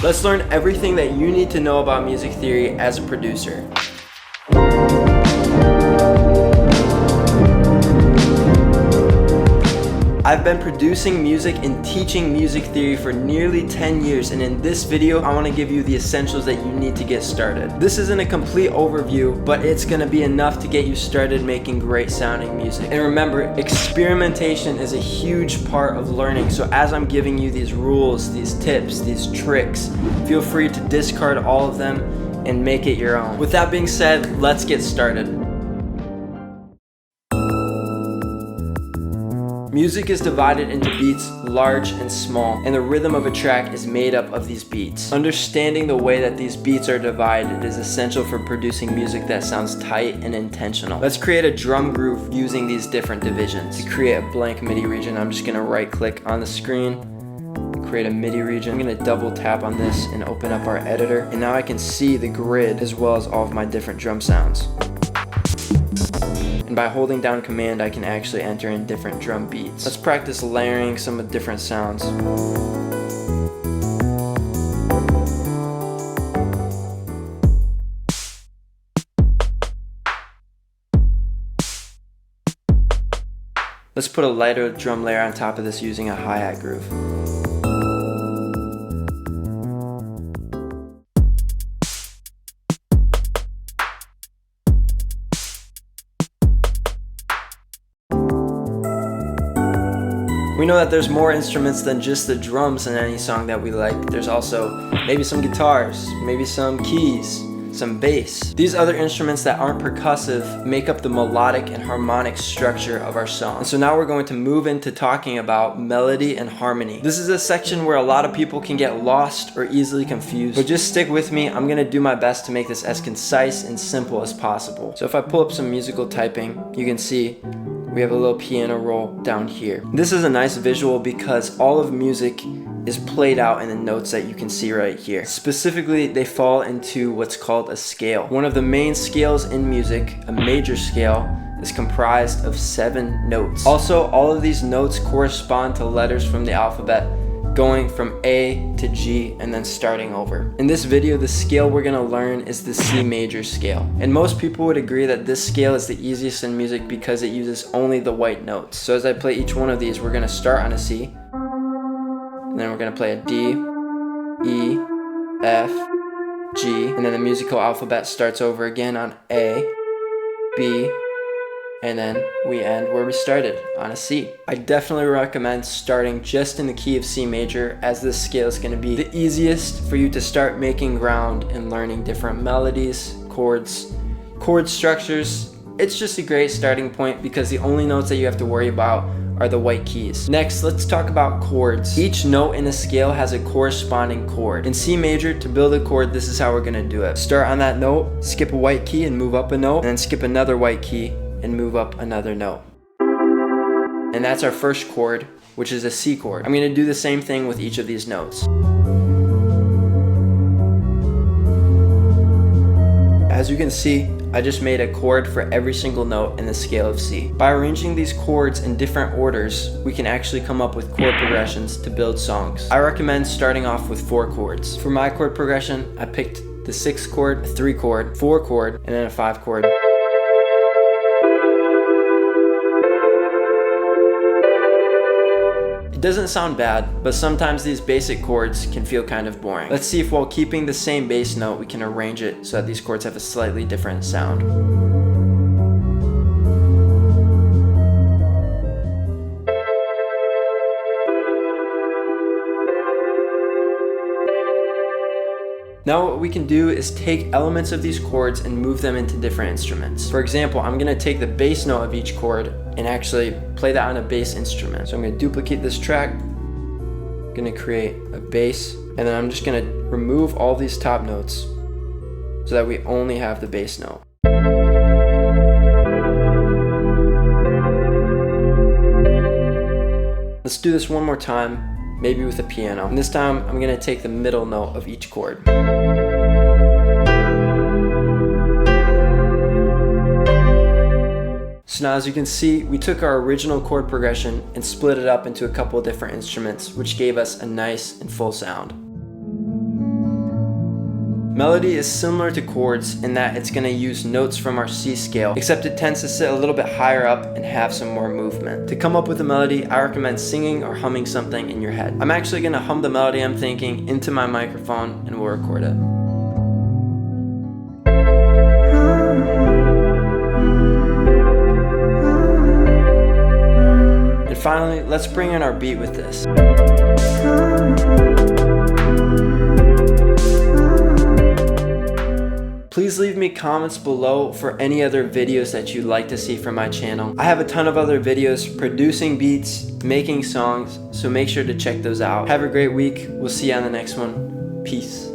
Let's learn everything that you need to know about music theory as a producer. I've been producing music and teaching music theory for nearly 10 years, and in this video I want to give you the essentials that you need to get started. This isn't a complete overview, but it's going to be enough to get you started making great sounding music. And remember, experimentation is a huge part of learning, so as I'm giving you these rules, these tips, these tricks, feel free to discard all of them and make it your own. With that being said, let's get started. Music is divided into beats, large and small, and the rhythm of a track is made up of these beats. Understanding the way that these beats are divided is essential for producing music that sounds tight and intentional. Let's create a drum groove using these different divisions. To create a blank MIDI region, I'm just going to right click on the screen, create a MIDI region. I'm going to double tap on this and open up our editor, and now I can see the grid as well as all of my different drum sounds. And by holding down command, I can actually enter in different drum beats. Let's practice layering some of different sounds. Let's put a lighter drum layer on top of this using a hi-hat groove. We know that there's more instruments than just the drums in any song that we like. There's also maybe some guitars, maybe some keys, some bass. These other instruments that aren't percussive make up the melodic and harmonic structure of our song. And so now we're going to move into talking about melody and harmony. This is a section where a lot of people can get lost or easily confused, but just stick with me. I'm gonna do my best to make this as concise and simple as possible. So if I pull up some musical typing, you can see we have a little piano roll down here. This is a nice visual because all of music is played out in the notes that you can see right here. Specifically, they fall into what's called a scale. One of the main scales in music, a major scale, is comprised of 7 notes. Also, all of these notes correspond to letters from the alphabet, going from A to G and then starting over. In this video, the scale we're gonna learn is the C major scale. And most people would agree that this scale is the easiest in music because it uses only the white notes. So as I play each one of these, we're gonna start on a C, and then we're gonna play a D, E, F, G, and then the musical alphabet starts over again on A, B, and then we end where we started, on a C. I definitely recommend starting just in the key of C major, as this scale is going to be the easiest for you to start making ground and learning different melodies, chords, chord structures. It's just a great starting point because the only notes that you have to worry about are the white keys. Next, let's talk about chords. Each note in a scale has a corresponding chord. In C major, to build a chord, this is how we're going to do it. Start on that note, skip a white key and move up a note, and then skip another white key and move up another note. And that's our first chord, which is a C chord. I'm going to do the same thing with each of these notes. As you can see, I just made a chord for every single note in the scale of C. By arranging these chords in different orders, we can actually come up with chord progressions to build songs. I recommend starting off with 4 chords. For my chord progression, I picked the 6 chord, a 3 chord, 4 chord, and then a 5 chord. It doesn't sound bad, but sometimes these basic chords can feel kind of boring. Let's see if while keeping the same bass note, we can arrange it so that these chords have a slightly different sound. Now what we can do is take elements of these chords and move them into different instruments. For example, I'm going to take the bass note of each chord and actually play that on a bass instrument. So I'm going to duplicate this track, I'm going to create a bass, and then I'm just going to remove all these top notes so that we only have the bass note. Let's do this one more time. Maybe with a piano. And this time, I'm gonna take the middle note of each chord. So now as you can see, we took our original chord progression and split it up into a couple of different instruments, which gave us a nice and full sound. Melody is similar to chords in that it's going to use notes from our C scale, except it tends to sit a little bit higher up and have some more movement. To come up with a melody, I recommend singing or humming something in your head. I'm actually going to hum the melody I'm thinking into my microphone and we'll record it. And finally, let's bring in our beat with this. Please leave me comments below for any other videos that you'd like to see from my channel. I have a ton of other videos producing beats, making songs, so make sure to check those out. Have a great week. We'll see you on the next one. Peace.